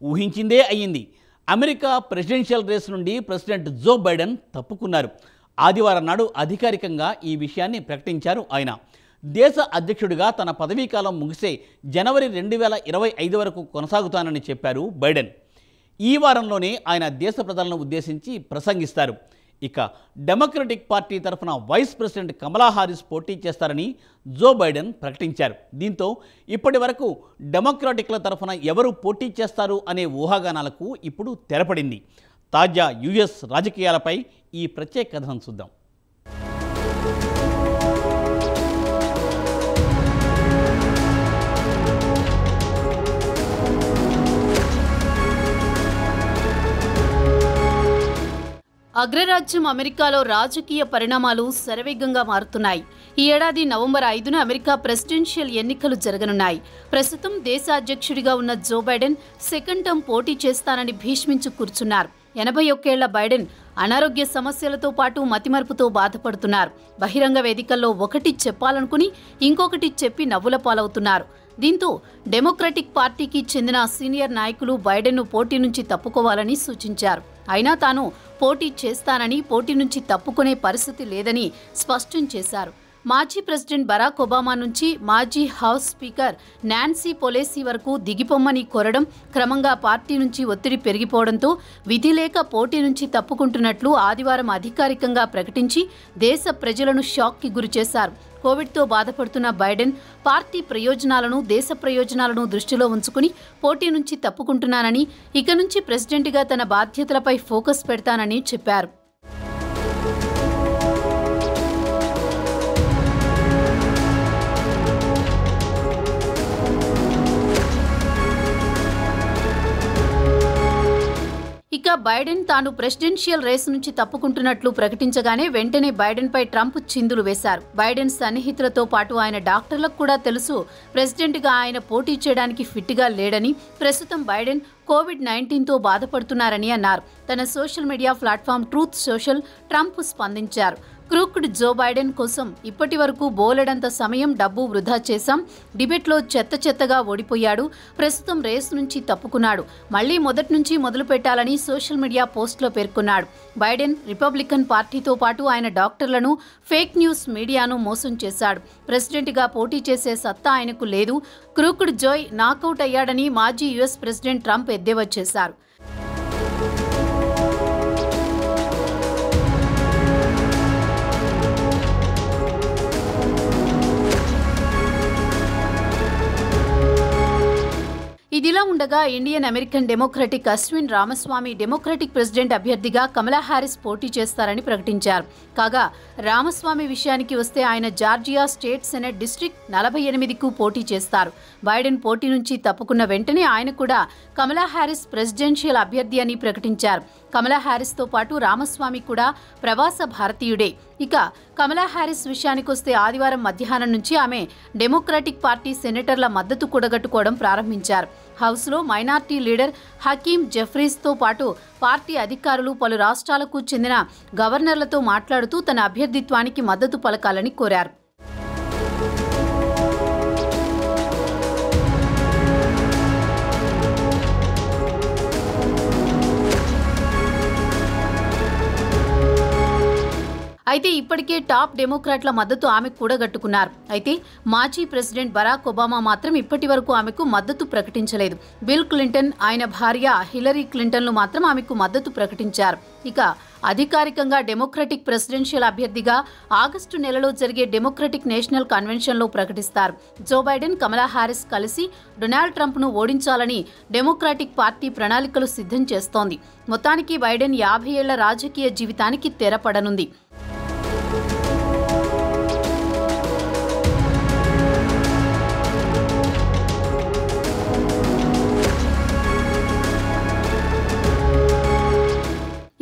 ఊహించిందే అయ్యింది. America presidential race నుండి president Joe Biden తప్పుకున్నారు. ఆదివారం నాడు అధికారికంగా ఈ విషయాన్ని ప్రకటించారు ఆయన. దేశ అధ్యక్షుడిగా తన పదవీకాలం ముగిసే జనవరి 2025 వరకు కొనసాగుతానని చెప్పారు బైడెన్. ఈ వారంలోనే ఆయన దేశ ప్రజలను ఉద్దేశించి ప్రసంగిస్తారు. ఇక డెమోక్రటిక్ పార్టీ తరఫున వైస్ ప్రెసిడెంట్ కమలా హారిస్ పోటీ చేస్తారని జో బైడెన్ ప్రకటించారు. దీంతో ఇప్పటి వరకు డెమోక్రాటిక్ల తరఫున ఎవరు పోటీ చేస్తారు అనే ఊహాగానాలకు ఇప్పుడు తెరపడింది. తాజా యుఎస్ రాజకీయాలపై ఈ ప్రత్యేక కథనం చూద్దాం. అగ్రరాజ్యం అమెరికాలో రాజకీయ పరిణామాలు శరవేగంగా మారుతున్నాయి. ఈ ఏడాది నవంబర్ 5న అమెరికా ప్రెసిడెన్షియల్ ఎన్నికలు జరగనున్నాయి. ప్రస్తుతం దేశ అధ్యక్షుడిగా ఉన్న జో బైడెన్ సెకండ్ టర్మ్ పోటీ చేస్తానని భీష్మించు కూర్చున్నారు. 81 ఏళ్ల బైడెన్ అనారోగ్య సమస్యలతో పాటు మతిమరుపుతో బాధపడుతున్నారు. బహిరంగ వేదికల్లో ఒకటి చెప్పాలనుకుని ఇంకొకటి చెప్పి నవ్వుల పాలవుతున్నారు. దీంతో డెమోక్రటిక్ పార్టీకి చెందిన సీనియర్ నాయకులు బైడెన్ను పోటీ నుంచి తప్పుకోవాలని సూచించారు. అయినా తాను పోటీ చేస్తానని, పోటీ నుంచి తప్పుకునే పరిస్థితి లేదని స్పష్టం చేశారు. మాజీ ప్రెసిడెంట్ బరాక్ ఒబామా నుంచి మాజీ హౌస్ స్పీకర్ నాన్సీ పెలోసి వరకు దిగిపోమ్మని కోరడం, క్రమంగా పార్టీ నుంచి ఒత్తిడి పెరిగిపోవడంతో విధి లేక పోటీ నుంచి తప్పుకుంటున్నట్లు ఆదివారం అధికారికంగా ప్రకటించి దేశ ప్రజలను షాక్కి గురిచేశారు. కోవిడ్తో బాధపడుతున్న బైడెన్ పార్టీ ప్రయోజనాలను, దేశ ప్రయోజనాలను దృష్టిలో ఉంచుకుని పోటీ నుంచి తప్పుకుంటున్నానని, ఇక నుంచి ప్రెసిడెంట్గా తన బాధ్యతలపై ఫోకస్ పెడతానని చెప్పారు. ఇక బైడెన్ తాను ప్రెసిడెన్షియల్ రేస్ నుంచి తప్పుకుంటున్నట్లు ప్రకటించగానే వెంటనే బైడెన్పై ట్రంప్ చిందులు వేశారు. బైడెన్ సన్నిహితులతో పాటు ఆయన డాక్టర్లకు కూడా తెలుసు ప్రెసిడెంట్గా ఆయన పోటీ చేయడానికి ఫిట్గా లేడని, ప్రస్తుతం బైడెన్ కోవిడ్-19తో బాధపడుతున్నారని అన్నారు. తన social media platform truth social Trump స్పందించారు. క్రూక్డ్ జో బైడెన్ కోసం ఇప్పటి వరకు బోలెడంత సమయం, డబ్బు వృధా చేశాం. డిబేట్లో చెత్తగా ఓడిపోయాడు. ప్రస్తుతం రేస్ నుంచి తప్పుకున్నాడు. మళ్లీ మొదటి నుంచి మొదలు పెట్టాలని సోషల్ మీడియా పోస్ట్లో పేర్కొన్నాడు. బైడెన్ రిపబ్లికన్ పార్టీతో పాటు ఆయన డాక్టర్లను, ఫేక్ న్యూస్ మీడియాను మోసం చేశాడు. ప్రెసిడెంట్గా పోటీ చేసే సత్తా ఆయనకు లేదు. క్రూక్డ్ జోయ్ నాకౌట్ అయ్యాడని మాజీ యుఎస్ ప్రెసిడెంట్ ట్రంప్ ఎద్దేవా చేశారు. ఇదిలా ఉండగా Indian American democratic Ashwin Ramaswamy democratic president అభ్యర్థిగా కమలా హారిస్ పోటీ చేస్తారని ప్రకటించారు. కాగా రామస్వామి విషయానికి వస్తే ఆయన జార్జియా స్టేట్ సెనెట్ డిస్ట్రిక్ట్ 48కు పోటీ చేస్తారు. బైడెన్ పోటీ నుంచి తప్పుకున్న వెంటనే ఆయన కూడా కమలా హారిస్ ప్రెసిడెన్షియల్ అభ్యర్థి అని ప్రకటించారు. కమలా హారిస్తో పాటు రామస్వామి కూడా ప్రవాస భారతీయుడే. ఇక కమలా హారిస్ విషయానికొస్తే ఆదివారం మధ్యాహ్నం నుంచి ఆమె డెమోక్రటిక్ పార్టీ సెనేటర్ల మద్దతు కూడగట్టుకోవడం ప్రారంభించారు. హౌస్లో మైనార్టీ లీడర్ హకీమ్ జెఫ్రీస్తో పాటు పార్టీ అధికారులు పలు రాష్ట్రాలకు చెందిన గవర్నర్లతో మాట్లాడుతూ తన అభ్యర్థిత్వానికి మద్దతు పలకాలని కోరారు. అయితే ఇప్పటికే టాప్ డెమోక్రాట్ల మద్దతు ఆమెకు కూడగట్టుకున్నారు. అయితే మాజీ ప్రెసిడెంట్ బరాక్ ఒబామా మాత్రం ఇప్పటి వరకు ఆమెకు మద్దతు ప్రకటించలేదు. బిల్ క్లింటన్, ఆయన భార్య హిలరీ క్లింటన్లు మాత్రం ఆమెకు మద్దతు ప్రకటించారు. ఇక అధికారికంగా డెమోక్రటిక్ ప్రెసిడెన్షియల్ అభ్యర్థిగా ఆగస్టు నెలలో జరిగే డెమోక్రటిక్ నేషనల్ కన్వెన్షన్లో ప్రకటిస్తారు. జో బైడెన్, కమలా హారిస్ కలిసి డొనాల్డ్ ట్రంప్ను ఓడించాలని డెమోక్రాటిక్ పార్టీ ప్రణాళికలు సిద్ధం చేస్తోంది. మొత్తానికి బైడెన్ 50 ఏళ్ల రాజకీయ జీవితానికి తెరపడనుంది.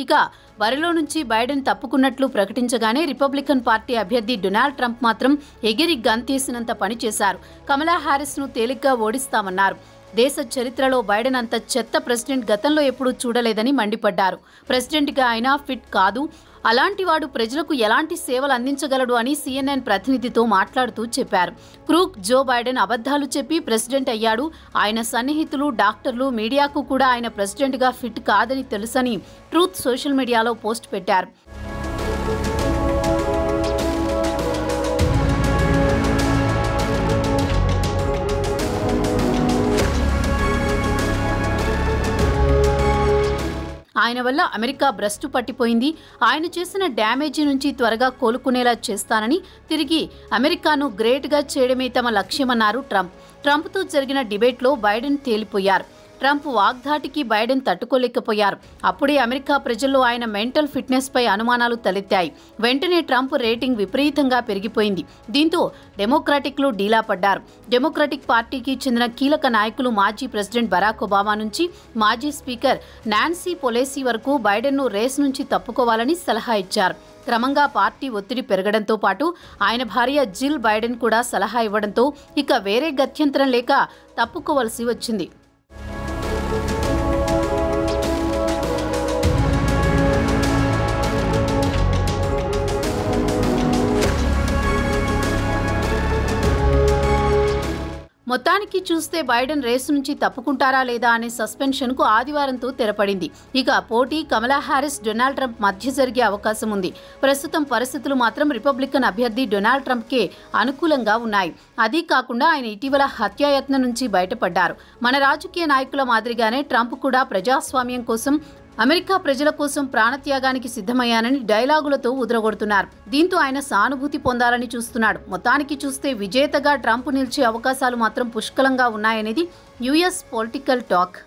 ఇక బరిలో నుంచి బైడెన్ తప్పుకున్నట్లు ప్రకటించగానే రిపబ్లికన్ పార్టీ అభ్యర్థి డొనాల్డ్ ట్రంప్ మాత్రం ఎగిరి గంతేసినంత పనిచేశారు. కమలా హారిస్ను తేలిగ్గా ఓడిస్తామన్నారు. దేశ చరిత్రలో బైడెన్ అంత చెత్త ప్రెసిడెంట్ గతంలో ఎప్పుడూ చూడలేదని మండిపడ్డారు. ప్రెసిడెంట్గా ఆయన ఫిట్ కాదు, అలాంటి వాడు ప్రజలకు ఎలాంటి సేవలు అందించగలడు అని CNN ప్రతినిధితో మాట్లాడుతూ చెప్పారు. క్రూక్ జో బైడెన్ అబద్ధాలు చెప్పి ప్రెసిడెంట్ అయ్యాడు. ఆయన సన్నిహితులు, డాక్టర్లు, మీడియాకు కూడా ఆయన ప్రెసిడెంట్గా ఫిట్ కాదని తెలుసని ట్రూత్ సోషల్ మీడియాలో పోస్ట్ పెట్టారు. ఆయన వల్ల అమెరికా భ్రష్టు పట్టిపోయింది. ఆయన చేసిన డ్యామేజీ నుంచి త్వరగా కోలుకునేలా చేస్తానని, తిరిగి అమెరికాను గ్రేట్గా చేయడమే తమ లక్ష్యమన్నారు ట్రంప్. ట్రంప్తో జరిగిన డిబేట్లో బైడెన్ తేలిపోయారు. ట్రంప్ వాగ్దాటికి బైడెన్ తట్టుకోలేకపోయారు. అప్పుడే అమెరికా ప్రజల్లో ఆయన మెంటల్ ఫిట్నెస్పై అనుమానాలు తలెత్తాయి. వెంటనే ట్రంప్ రేటింగ్ విపరీతంగా పెరిగిపోయింది. దీంతో డెమోక్రాటిక్లు డీలా పడ్డారు. డెమోక్రాటిక్ పార్టీకి చెందిన కీలక నాయకులు మాజీ ప్రెసిడెంట్ బరాక్ ఒబామా నుంచి మాజీ స్పీకర్ నాన్సీ పెలోసి వరకు బైడెన్ను రేస్ నుంచి తప్పుకోవాలని సలహా ఇచ్చారు. క్రమంగా పార్టీ ఒత్తిడి పెరగడంతో పాటు ఆయన భార్య జిల్ బైడెన్ కూడా సలహా ఇవ్వడంతో ఇక వేరే గత్యంతరం లేక తప్పుకోవలసి వచ్చింది. మొత్తానికి చూస్తే బైడెన్ రేసు నుంచి తప్పుకుంటారా లేదా అనే సస్పెన్షన్కు ఆదివారంతో తెరపడింది. ఇక పోటీ కమలా హ్యారిస్, డొనాల్డ్ ట్రంప్ మధ్య జరిగే అవకాశం ఉంది. ప్రస్తుతం పరిస్థితులు మాత్రం రిపబ్లికన్ అభ్యర్థి డొనాల్డ్ ట్రంప్కే అనుకూలంగా ఉన్నాయి. అదీ కాకుండా ఆయన ఇటీవల హత్యాయత్నం నుంచి బయటపడ్డారు. మన రాజకీయ నాయకుల మాదిరిగానే ట్రంప్ కూడా ప్రజాస్వామ్యం కోసం, అమెరికా ప్రజల కోసం ప్రాణత్యాగానికి సిద్ధమయ్యానని డైలాగులతో ఉదరగొడుతున్నారు. దీంతో ఆయన సానుభూతి పొందాలని చూస్తున్నాడు. మొత్తానికి చూస్తే విజేతగా ట్రంప్ నిలిచే అవకాశాలు మాత్రం పుష్కలంగా ఉన్నాయనేది US పొలిటికల్ టాక్.